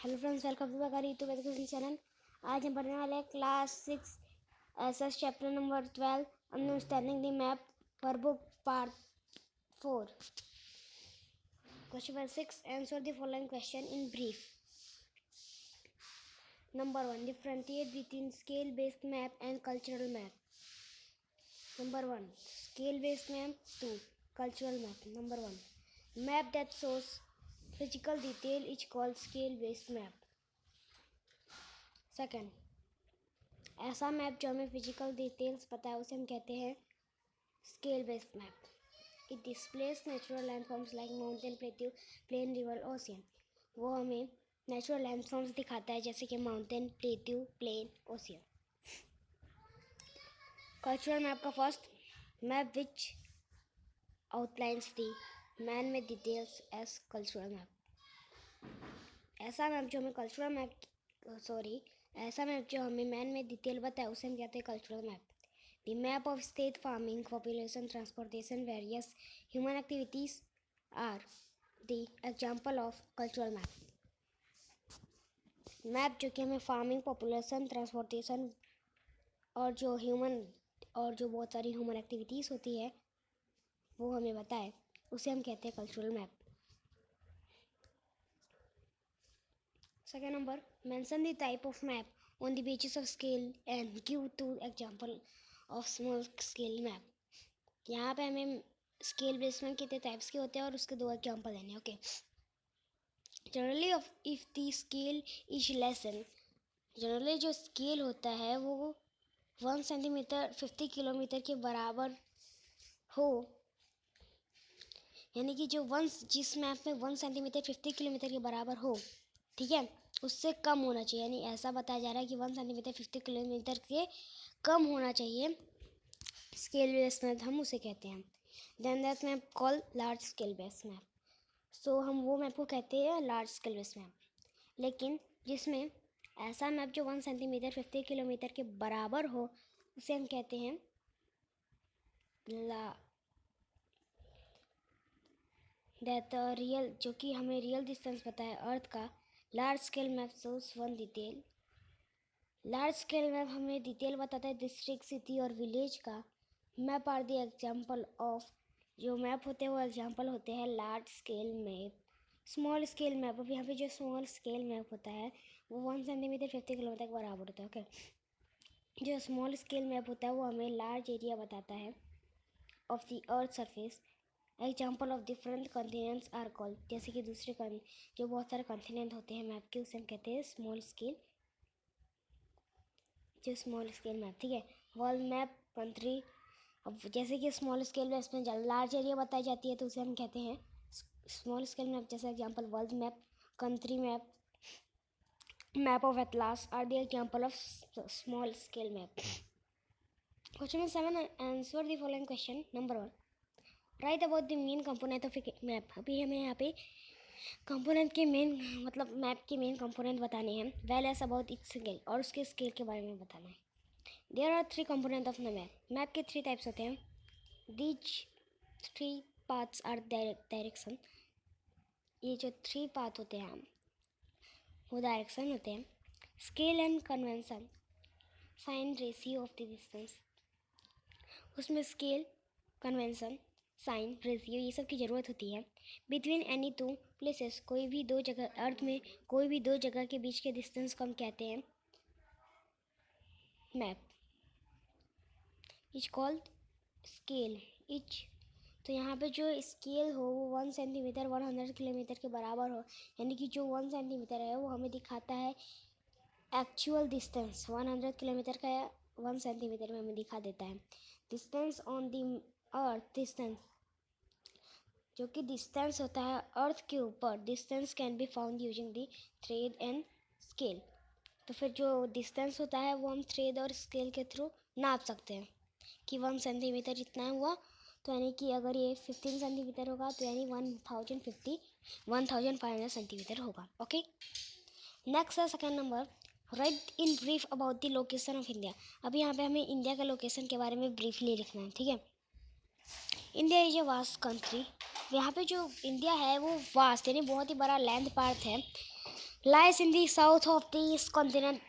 Hello friends, welcome to my YouTube education channel. आज हम पढ़ने वाले हैं class 6 SS chapter number 12 understanding the map workbook part 4। Question number 6, answer the following question in brief. Number 1, differentiate between scale based map and cultural map. Number 1, scale based map. 2, cultural map. Number 1, map that shows physical detail is called scale based map. Second, ऐसा map जो हमें physical details पता है उसे हम कहते हैं scale based map. It displays natural landforms like mountain, plateau, plain, river, ocean. वो हमें नेचुरल लैंडफॉर्म्स दिखाता है जैसे कि mountain, plateau, plain, ocean. Cultural map का first, map which outlines the man made details as cultural map. ऐसा map जो हमें मैन में डिटेल बताए उसे हम कहते हैं cultural map. The map of state, farming, population, transportation, various human activities are the example of cultural map. Map जो कि हमें फार्मिंग, पॉपुलेशन, ट्रांसपोर्टेशन और जो बहुत सारी ह्यूमन एक्टिविटीज होती है वो हमें बताए उसे हम कहते हैं cultural map. Second number, mention the type of map on the basis of scale and give 2 example of small scale map. यहाँ पे हमें स्केल बेस्ड मैप कितने टाइप्स के होते हैं और उसके 2 एग्जाम्पल देने। Okay, generally if the scale is lesson, generally जो स्केल होता है वो 1 सेंटीमीटर 50 किलोमीटर के बराबर हो, यानी कि जिस मैप में 1 सेंटीमीटर 50 किलोमीटर के बराबर हो, ठीक है, उससे कम होना चाहिए। यानी ऐसा बताया जा रहा है कि 1 सेंटीमीटर 50 किलोमीटर के कम होना चाहिए स्केल बेस्ड मैप, हम उसे कहते हैं। Then that map call large scale based map. So हम वो मैप को कहते हैं लार्ज स्केल बेस्ड मैप। लेकिन जिसमें ऐसा मैप जो 1 सेंटीमीटर 50 किलोमीटर के बराबर हो उसे हम कहते हैं रियल, जो कि हमें रियल डिस्टेंस पता है अर्थ का। Large scale map shows one detail. Large scale map हमें डिटेल बताता है डिस्ट्रिक्ट, सिटी और विलेज का। Map are the example of, जो मैप होते हैं वो एग्जाम्पल होते हैं large scale map. Small scale map, अब यहाँ पे जो स्मॉल स्केल मैप होता है वो 1 सेंटीमीटर 50 किलोमीटर के बराबर होता है। ओके, जो स्मॉल स्केल मैप होता है वो हमें लार्ज एरिया बताता है of the earth surface. Example of different continents are called, जैसे कि जो बहुत सारे कॉन्टिनेंट होते हैं मैप के उसे हम कहते हैं स्मॉल स्केल मैप। ठीक है, वर्ल्ड मैप, कंट्री, अब जैसे कि स्मॉल स्केल में इसमें लार्ज एरिया बताई जाती है तो उसे हम कहते हैं स्मॉल स्केल मैप। जैसे example world map, country map, map of atlas are the example of small scale map. Question number 7, answer the following question. Number 1, write about the main component of a map. अभी हमें यहाँ पे component के map के main component बताने हैं। Well as about its scale, और उसके स्केल के बारे में बताना है। There are 3 component of the map. Map के 3 टाइप्स होते हैं। These 3 parts are direction. ये जो 3 पार्ट होते हैं वो डायरेक्शन होते हैं। Scale and convention, sign, ratio of the distance. उसमें स्केल, कन्वेंशन, साइन, रेशियो ये सब की ज़रूरत होती है। बिटवीन एनी 2 प्लेसेस, कोई भी 2 जगह, अर्थ में कोई भी 2 जगह के बीच के डिस्टेंस को हम कहते हैं map. Is called scale. Etch, तो यहाँ पे जो स्केल हो वो 1 सेंटीमीटर 100 किलोमीटर के बराबर हो, यानी कि जो 1 सेंटीमीटर है वो हमें दिखाता है एक्चुअल डिस्टेंस 100 किलोमीटर का 1 सेंटीमीटर में हमें दिखा देता है। Distance on the earth, distance जो कि डिस्टेंस होता है अर्थ के ऊपर, distance can be found using the thread and scale. तो फिर जो डिस्टेंस होता है वो हम थ्रेड और स्केल के थ्रू नाप सकते हैं कि 1 सेंटीमीटर इतना हुआ, तो यानी कि अगर ये 15 सेंटीमीटर होगा तो यानी 1500 सेंटीमीटर होगा। ओके, नेक्स्ट है second number, right in brief about the location of India. अभी यहाँ पे हमें इंडिया का लोकेशन के बारे में ब्रीफली लिखना है। ठीक है, India is a vast country. यहाँ पे जो इंडिया है वो वास्ट यानी बहुत ही बड़ा लैंड पार्ट है। लाइस इन दी साउथ ऑफ दिस कॉन्टिनेंट,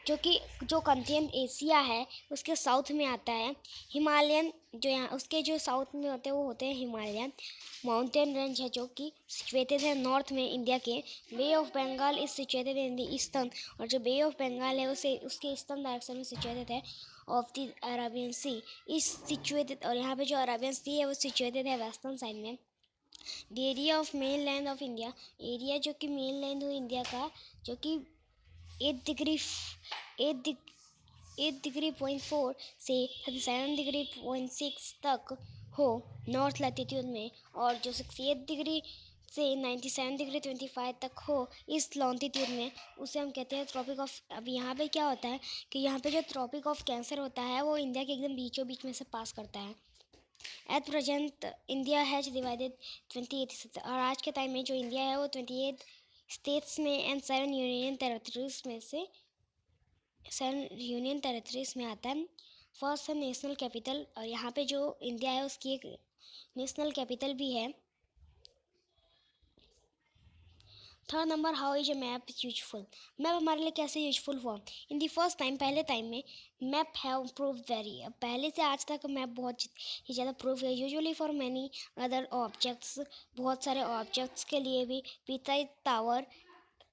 जो कॉन्टिनेंट एशिया है उसके साउथ में आता है। हिमालयन जो यहाँ उसके जो साउथ में होते हैं वो होते हैं हिमालयन माउंटेन रेंज है, जो कि सिचुएटेड है नॉर्थ में इंडिया के। Bay of Bengal is situated in the eastern, और जो बे ऑफ बंगाल है उसे उसके ईस्टर्न डायरेक्शन में सिचुएटेड है। Of the Arabian sea is situated, और यहाँ पे जो अरेबियन सी है वो सिचुएटेड है वेस्टर्न साइड में। The area of main land of India, area जो कि मेन लैंड हो इंडिया का, जो कि 8 डिग्री से 37 डिग्री 6 तक हो नॉर्थ लैटिट्यूड में, और जो 68 डिग्री से 97 डिग्री 25 तक हो इस लॉन्टिट्यूड में, उसे हम कहते हैं ट्रॉपिक ऑफ। अब यहाँ पे क्या होता है कि यहाँ पे जो ट्रॉपिक ऑफ कैंसर होता है वो इंडिया के एकदम बीचों बीच में से पास करता है। At present India has divided 28, और आज के टाइम में जो इंडिया है वो 28 स्टेट्स में एंड 7 यूनियन टेरेटरीज में आता है। फर्स्ट है नेशनल कैपिटल, और यहाँ पे जो इंडिया है उसकी एक नेशनल कैपिटल भी है। Third number, how is a map useful, map हमारे लिए कैसे यूजफुल हुआ। इन दी फर्स्ट टाइम, पहले टाइम में मैप हैव प्रूव वेरी, अब पहले से आज तक मैप बहुत ही ज़्यादा प्रूव है। Usually for many other objects, बहुत सारे ऑब्जेक्ट्स के लिए भी, पिता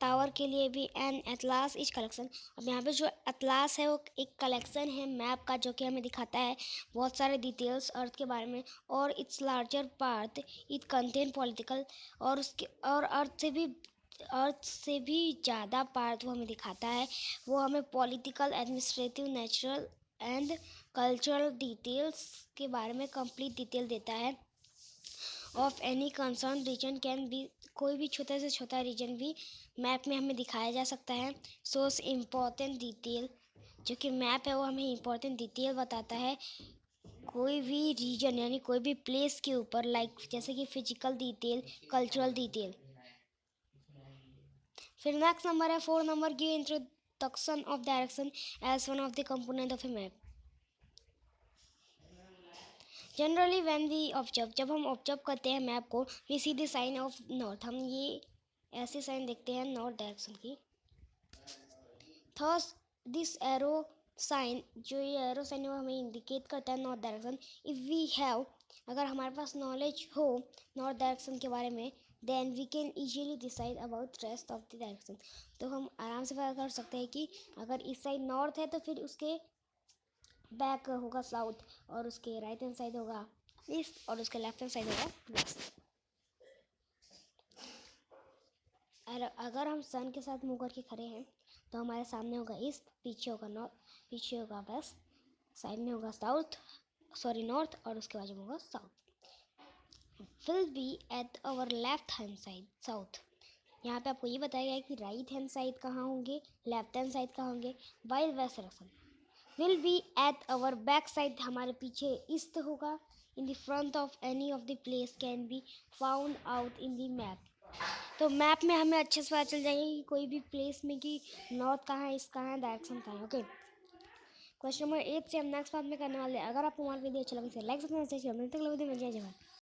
टावर के लिए भी। एंड एटलास इज कलेक्शन, अब यहाँ पे जो एटलास है वो एक कलेक्शन है मैप का, जो कि हमें दिखाता है बहुत सारे डिटेल्स अर्थ के बारे में। और it's larger part it contain political, और अर्थ से भी ज़्यादा पार्ट वो हमें दिखाता है, वो हमें political, administrative, natural and cultural details के बारे में कंप्लीट डिटेल देता है। Of any concern region can be, कोई भी छोटा से छोटा रीजन भी मैप में हमें दिखाया जा सकता है। सोर्स इम्पोर्टेंट डिटेल, जो कि मैप है वो हमें इम्पोर्टेंट डिटेल बताता है कोई भी रीजन यानी कोई भी प्लेस के ऊपर, लाइक जैसे कि फिजिकल डिटेल, कल्चरल डिटेल। फिर नेक्स्ट नंबर है 4 number, give introduction of direction as one of the component of a map. Generally when we observe, जब हम ऑब्जर्व करते हैं मैप को, we see the sign of north, हम ये ऐसे साइन देखते हैं नॉर्थ डायरेक्शन की। थर्स दिस एरो साइन, जो ये एरो साइन है वो हमें इंडिकेट करता है north direction. If we have, अगर हमारे पास नॉलेज हो नॉर्थ डायरेक्शन के बारे में, then we can easily decide about rest of the direction, तो हम आराम से पता कर सकते हैं कि अगर इस साइड नॉर्थ है तो फिर उसके बैक होगा साउथ, और उसके राइट हैंड साइड होगा ईस्ट, और उसके लेफ्ट हैंड साइड होगा वेस्ट। अगर हम सन के साथ मुँह करके खड़े हैं तो हमारे सामने होगा ईस्ट, पीछे होगा नॉर्थ, पीछे होगा वेस्ट, साइड में होगा नॉर्थ, और उसके बाजू में होगा south. Will be at our left hand side south, यहाँ पे आपको ये बताया गया है कि राइट हैंड साइड कहाँ होंगे, लेफ्ट हैंड साइड कहाँ होंगे। While west direction will be at our back side, हमारे पीछे ईस्ट होगा। In the front of any of the place can be found out in the map, तो map में हमें अच्छे से पता चल जाएगा कि कोई भी प्लेस में कि नॉर्थ कहाँ है, ईस्ट कहाँ है, डायरेक्शन कहाँ है। ओके, क्वेश्चन नंबर 8 से हम नेक्स्ट पार्ट में करने वाले हैं। अगर आपको हमारा वीडियो अच्छा लगे तो लाइक सब्सक्राइब, मिलते हैं अगले वीडियो में। जय जवान।